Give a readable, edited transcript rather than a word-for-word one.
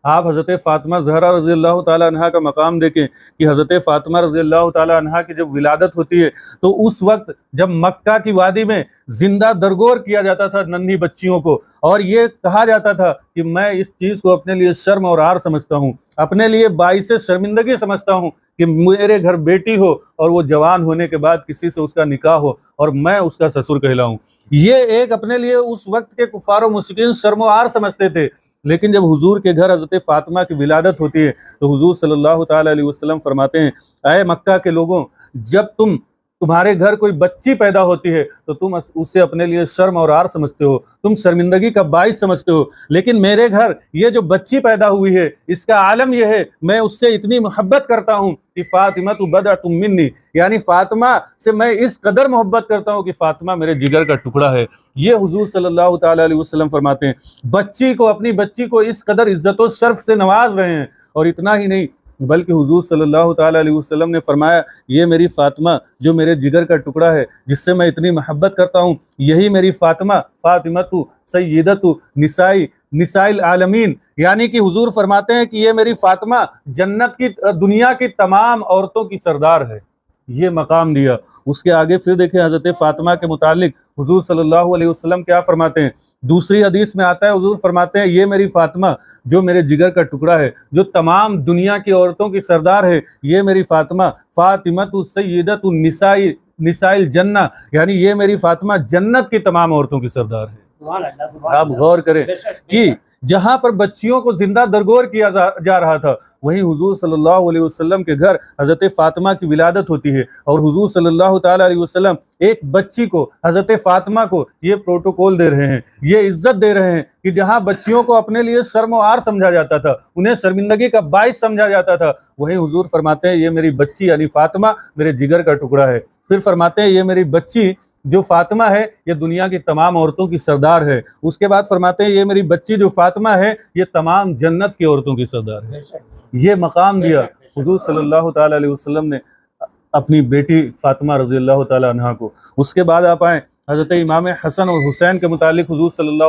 आप हज़रत फ़ातिमा ज़हरा रज़ी अल्लाह ताला अन्हा का मकाम देखें कि हज़रत फ़ातिमा रज़ी अल्लाह ताला अन्हा की जब विलादत होती है तो उस वक्त जब मक्का की वादी में जिंदा दरगोर किया जाता था नन्ही बच्चियों को, और ये कहा जाता था कि मैं इस चीज़ को अपने लिए शर्म और आर समझता हूँ, अपने लिए बाइसे शर्मिंदगी समझता हूँ कि मेरे घर बेटी हो और वो जवान होने के बाद किसी से उसका निकाह हो और मैं उसका ससुर कहलाऊं। ये एक अपने लिए उस वक्त के कुफार और मुश्रिकीन शर्म और आर समझते थे। लेकिन जब हुजूर के घर हज़रत फ़ातिमा की विलादत होती है तो हुजूर सल्लल्लाहु ताला अलैहि वसल्लम फरमाते हैं, अय मक्का के लोगों, जब तुम्हारे घर कोई बच्ची पैदा होती है तो तुम उससे अपने लिए शर्म और आर समझते हो, तुम शर्मिंदगी का बाइस समझते हो, लेकिन मेरे घर ये जो बच्ची पैदा हुई है इसका आलम यह है, मैं उससे इतनी मोहब्बत करता हूँ कि फ़ातिमा तु बदअतुम मिन्नी, यानी फ़ातिमा से मैं इस कदर मोहब्बत करता हूँ कि फ़ातिमा मेरे जिगर का टुकड़ा है। ये हुजूर सल्लल्लाहु ताला अलैहि वसल्लम फरमाते हैं, बच्ची को, अपनी बच्ची को इस कदर इज्जत और शर्फ से नवाज रहे हैं। और इतना ही नहीं बल्कि हुजूर सल्लल्लाहु ताला अलैहि वसल्लम ने फरमाया, ये मेरी फ़ातिमा जो मेरे जिगर का टुकड़ा है, जिससे मैं इतनी मोहब्बत करता हूँ, यही मेरी फ़ातिमा फ़ातिमतु सय्यदतु निसाइल आलमीन, यानी कि हुजूर फरमाते हैं कि ये मेरी फ़ातिमा जन्नत की, दुनिया की तमाम औरतों की सरदार है। ये मकाम दिया। उसके आगे फिर देखें हज़रत फ़ातिमा के मुतालिक हुजूर सल्लल्लाहु अलैहि वसल्लम क्या फरमाते हैं। दूसरी हदीस में आता है, हुजूर फरमाते हैं, ये मेरी फ़ातिमा जो मेरे जिगर का टुकड़ा है, जो तमाम दुनिया की औरतों की सरदार है, ये मेरी फ़ातिमा फ़ातिमतु सय्यदतु निसाइल जन्ना, यानी ये मेरी फ़ातिमा जन्नत की तमाम औरतों की सरदार है। आप गौर करें कि जहां पर बच्चियों को जिंदा दरगोर किया जा रहा था, वहीं हुजूर सल्लल्लाहु अलैहि वसल्लम के घर हज़रत फ़ातिमा की विलादत होती है और हुजूर सल्लल्लाहु ताला अलैहि वसल्लम एक बच्ची को, हज़रत फ़ातिमा को, ये प्रोटोकॉल दे रहे हैं, ये इज्जत दे रहे हैं कि जहां बच्चियों को अपने लिए शर्म और आर समझा जाता था, उन्हें शर्मिंदगी का बाइस समझा जाता था, वहीं हुजूर फरमाते हैं ये मेरी बच्ची यानी फ़ातिमा मेरे जिगर का टुकड़ा है। फिर फरमाते हैं ये मेरी बच्ची जो फ़ातिमा है ये दुनिया की तमाम औरतों की सरदार है। उसके बाद फरमाते हैं ये मेरी बच्ची जो फ़ातिमा है ये तमाम जन्नत की औरतों की सरदार है। ये मकाम दिया हुजूर सल्लल्लाहु ताला अलैहि वसल्लम ने अपनी बेटी फ़ातिमा रज़ी अल्लाह ताला अन्हा को। उसके बाद आप आए हज़रत इमाम हसन और हुसैन के मुतालिक हुजूर सल्लल्लाहु